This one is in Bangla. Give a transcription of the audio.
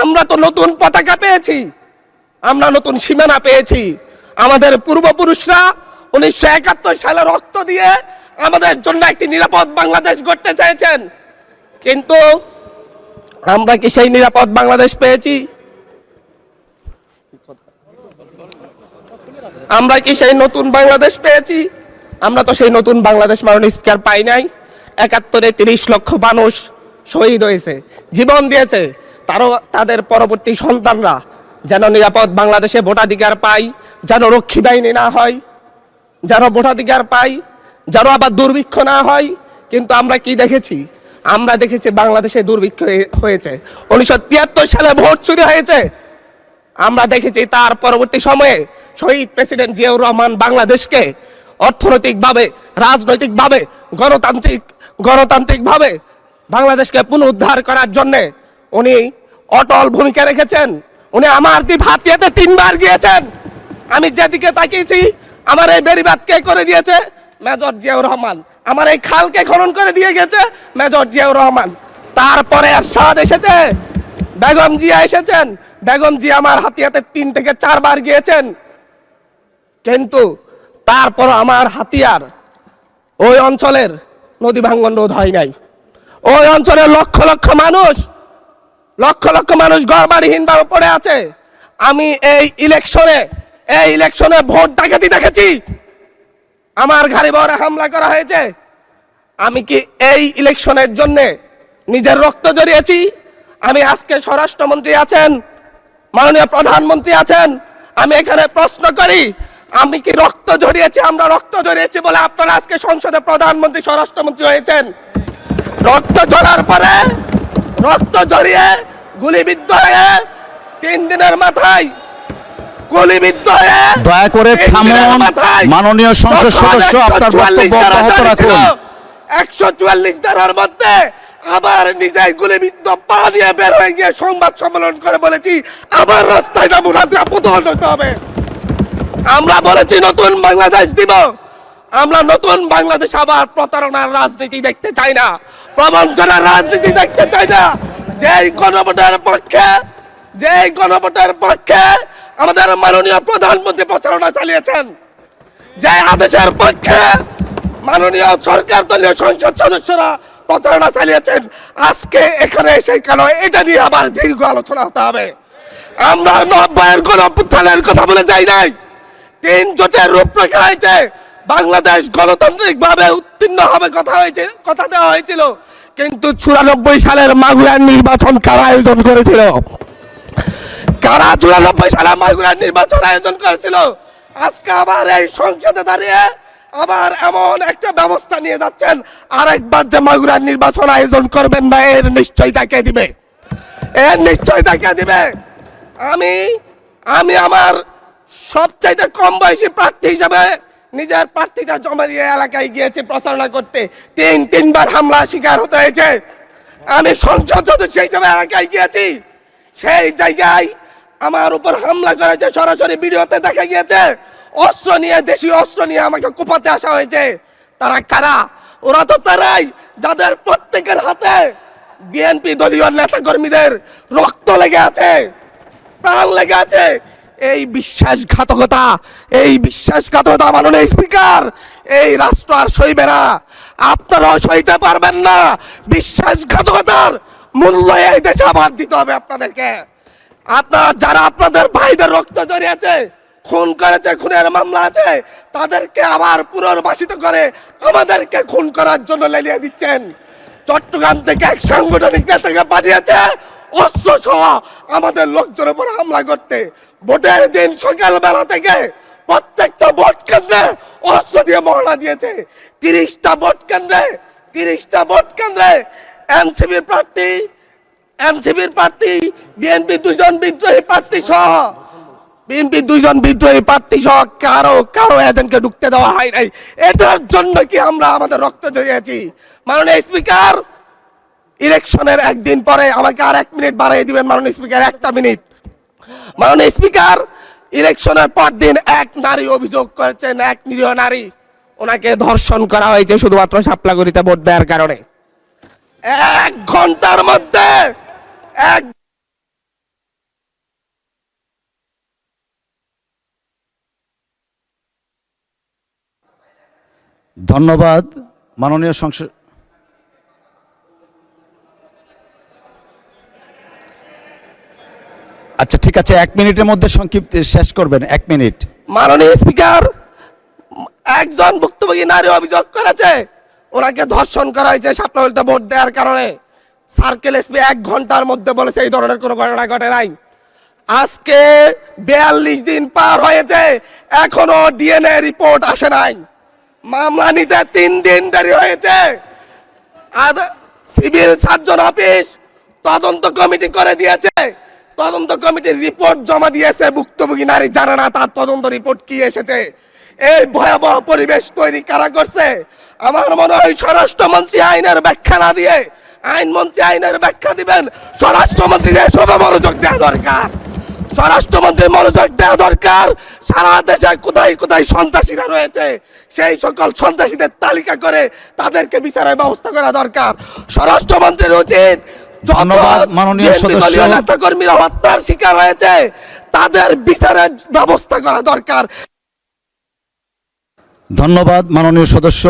আমরা তো নতুন পতাকা পেয়েছি, আমরা নতুন সীমানা পেয়েছি। আমাদের পূর্বপুরুষরা 1971 সালে রক্ত দিয়ে আমাদের জন্য একটি নিরাপদ বাংলাদেশ গড়তে চেয়েছেন, কিন্তু আমরা কি সেই নিরাপদ বাংলাদেশ পেয়েছি? আমরা কি সেই নতুন বাংলাদেশ পেয়েছি? আমরা তো সেই নতুন বাংলাদেশ মাননীয় স্পিকার পাই নাই। 71-এ 30 লক্ষ মানুষ শহীদ হয়েছে, জীবন দিয়েছে, তাদের পরবর্তী সন্তানরা যেন নিরাপদ বাংলাদেশে ভোটাধিকার পায়, যেন রক্ষী বাহিনী না হয়, যেন ভোটাধিকার পায়, যেন আবার দুর্ভিক্ষ না হয়। কিন্তু আমরা কি দেখেছি? আমরা দেখেছি বাংলাদেশে দুর্ভিক্ষ হয়েছে। 1973 সালে ভোট চুরি হয়েছে। আমরা দেখেছি তার পরবর্তী সময়ে শহীদ প্রেসিডেন্ট জিয়াউর রহমান বাংলাদেশকে অর্থনৈতিকভাবে, রাজনৈতিকভাবে, গণতান্ত্রিকভাবে বাংলাদেশকে পুনরুদ্ধার করার জন্য উনি অটল ভূমিকা রেখেছেন। উনি আমার দ্বীপ হাতিয়াতে 3 বার গিয়েছেন। আমি যেদিকে তাকিয়েছি, আমার এই বেড়িবাঁধ কে করে দিয়েছে? মেজর জিয়াউর রহমান। আমার এই খালকে খনন করে দিয়ে গেছে মেজর জিয়াউর রহমান। তারপরে এরশাদ এসেছে, বেগম জিয়া এসেছেন। বেগম জিয়া আমার হাতিয়াতে 3 থেকে 4 বার গিয়েছেন, কিন্তু তারপর আমার হাতিয়ার ওই অঞ্চলের নদী ভাঙ্গন রোধ হয় নাই। ওই অঞ্চলের লক্ষ লক্ষ মানুষ ঘরবাড়িহীন ভাবে পড়ে আছে। আমি এই ইলেকশনে ভোট ডাকাতি দেখেছি। আমার ঘরে বরে হামলা করা হয়েছে। আমি কি এই ইলেকশনের জন্য নিজের রক্ত জড়িয়েছি? আমি আজকে স্বরাষ্ট্রমন্ত্রী আছেন, মাননীয় প্রধানমন্ত্রী আছেন, আমি এখানে প্রশ্ন করি, আমি কি রক্ত জড়িয়েছি? আমরা রক্ত জড়িয়েছি বলে আপনারা আজকে সংসদে প্রধানমন্ত্রী, স্বরাষ্ট্রমন্ত্রী হয়েছেন। রক্ত ঝরার পরে, রক্ত জড়িয়ে গুলিবিদ্ধ হয়ে 3 দিনের মাথায় গুলিবিদ্ধ হয়ে, দয়া করে থামুন মাননীয় সংসদ সদস্য, আপনার বক্তব্য অব্যাহত রাখুন। 144 ধারার মধ্যে আবার নিজেই গুলিবিদ্ধ পা নিয়ে বের হয়ে গিয়ে সংবাদ সম্মেলন করে বলেছি আবার রাস্তায় নামুন, পতন হতে হবে। আমরা বলেছি নতুন বাংলাদেশ দিব। আমরা নতুন বাংলাদেশ আবার প্রতারণার রাজনীতি দেখতে চাই না, প্রবঞ্চনার রাজনীতি দেখতে চাই না। যেই গণভোটের পক্ষে আমাদের মাননীয় প্রধানমন্ত্রী প্রচারণা চালিয়েছেন, যে আদেশের পক্ষে মাননীয় সরকার দলীয় সংসদ সদস্যরা প্রচারণা চালিয়েছেন, আজকে এখানে এসে কেন এটা নিয়ে আবার দীর্ঘ আলোচনা হতে হবে? আমরা 90-এর গণঅভ্যুত্থানের কথা বলে যাই নাই। 3 জোটের রূপরেখা হয়েছে, বাংলাদেশ গণতান্ত্রিক ভাবে উত্তীর্ণ হবে কথা দেওয়া হয়েছিল, কিন্তু 94 সালের মাগুরার নির্বাচন কারা আয়োজন করেছিল? কারা 94 সালে মাগুরার নির্বাচন আয়োজন করেছিল? আজকে আবার এই সংসদে দাঁড়িয়ে আবার এমন একটা ব্যবস্থা নিয়ে যাচ্ছেন, আরেকবার যে মাগুরার নির্বাচন আয়োজন করবেন না, এর নিশ্চয়তা কে দিবে? আমি আমার সবচাইতে কম বয়সী প্রার্থী হিসাবে নিজের প্রার্থীটা জমা দিয়ে এলাকায় গিয়েছি প্রচারণা করতে। 3 বার হামলা শিকার হতে হয়েছে। আমি সংসদ সদস্য হিসাবে এলাকায় গিয়েছি, সেই জায়গায় আমার উপর হামলা করেছে, সরাসরি ভিডিওতে দেখা গিয়েছে। অস্ত্র নিয়ে, দেশীয় অস্ত্র নিয়ে আমাকে কোপাতে আসা হয়েছে। তারা কারা? ওরা তো তারাই যাদের প্রত্যেকের হাতে বিএনপি দলীয় নেতা কর্মীদের রক্ত লেগে আছে, প্রাণ লেগে আছে। এই বিশ্বাসঘাতকতা মাননীয় স্পিকার, এই রাষ্ট্র আর সইবে না। আপনারাও সইতে পারবেন না। বিশ্বাসঘাতকতার মূল্য এই দেশে আবার দিতে হবে আপনাদেরকে। যারা আপনাদের ভাইদের রক্ত জড়িয়েছে, খুন করেছে, খুনের মামলা আছে, তাদেরকে আবার পুনর্বাসিত করে আমাদেরকে খুন করার জন্য লেলিয়ে দিচ্ছেন। চট্টগ্রাম থেকে এক সাংগঠনিক নেতাকে পাঠিয়েছে অস্ত্র সহ আমাদের লোকজনের উপর হামলা করতে। ভোটের দিন সকালবেলা থেকে প্রত্যেকটা ভোট কেন্দ্রে অস্ত্র দিয়ে মহড়া দিয়েছে। 30টা ভোট কেন্দ্রে এনসিপির প্রার্থী, বিএনপি 2 জন বিদ্রোহী প্রার্থী সহ কারো এজেন্টকে ঢুকতে দেওয়া হয় নাই। এটার জন্য কি আমরা আমাদের রক্ত জড়িয়েছি? মাননীয় স্পিকার, ইলেকশনের একদিন পরে আমাকে আর 1 মিনিট বাড়িয়ে দিবেন মাননীয় স্পিকার, 1টা মিনিট। মাননীয় স্পিকার, ইলেকশনের পর দিন এক নারী অভিযোগ করেছেন, এক নিরীহ নারী, ওনাকে ধর্ষণ করা হয়েছে শুধুমাত্র শাপলাগুড়িতে ভোট দেওয়ার কারণে। 1 ঘন্টার মধ্যে ধন্যবাদ মাননীয় সংসদ। আচ্ছা ঠিক আছে, 1 মিনিটের মধ্যে সংক্ষিপ্ত শেষ করবেন, 1 মিনিট। মাননীয় স্পিকার, একজন ভুক্তভোগী নারী অভিযোগ করেছে ওনাকে ধর্ষণ করা হয়েছে স্বপ্নবলিতে ভোট দেওয়ার কারণে। সার্কেল এসপি 1 ঘন্টার মধ্যে বলেছে এই ধরনের কোনো ঘটনা ঘটে নাই। আজকে 42 দিন পার হয়েছে, এখনো ডিএনএ রিপোর্ট আসে নাই। মামলা নিতে 3 দিন দেরি হয়েছে। সিভিল সার্জন অফিস তদন্ত কমিটি করে দিয়েছে, তদন্ত কমিটির রিপোর্ট জমা দিয়েছে, ভুক্তভোগী নারী জানে না তার তদন্ত রিপোর্ট কি এসেছে। এই ভয়াবহ পরিবেশ তৈরি কারা করছে? আমার মনে হয় স্বরাষ্ট্রমন্ত্রী আইনের ব্যাখ্যা না দিয়ে আইনমন্ত্রী আইনের ব্যাখ্যা দিবেন। স্বরাষ্ট্রমন্ত্রীর এসবে মনোযোগ দেওয়া দরকার, স্বরাষ্ট্রমন্ত্রীর মনোযোগ দেওয়া দরকার। সারা দেশে কোথায় কোথায় সন্ত্রাসীরা রয়েছে সেই সকল সন্ত্রাসীদের তালিকা করে তাদেরকে বিচারের ব্যবস্থা করা দরকার। স্বরাষ্ট্রমন্ত্রীর উচিত ধন্যবাদ মাননীয় সদস্য। নেতা কর্মীরা হত্যার শিকার হয়েছে তাদের বিচারের ব্যবস্থা করা দরকার। ধন্যবাদ মাননীয় সদস্য।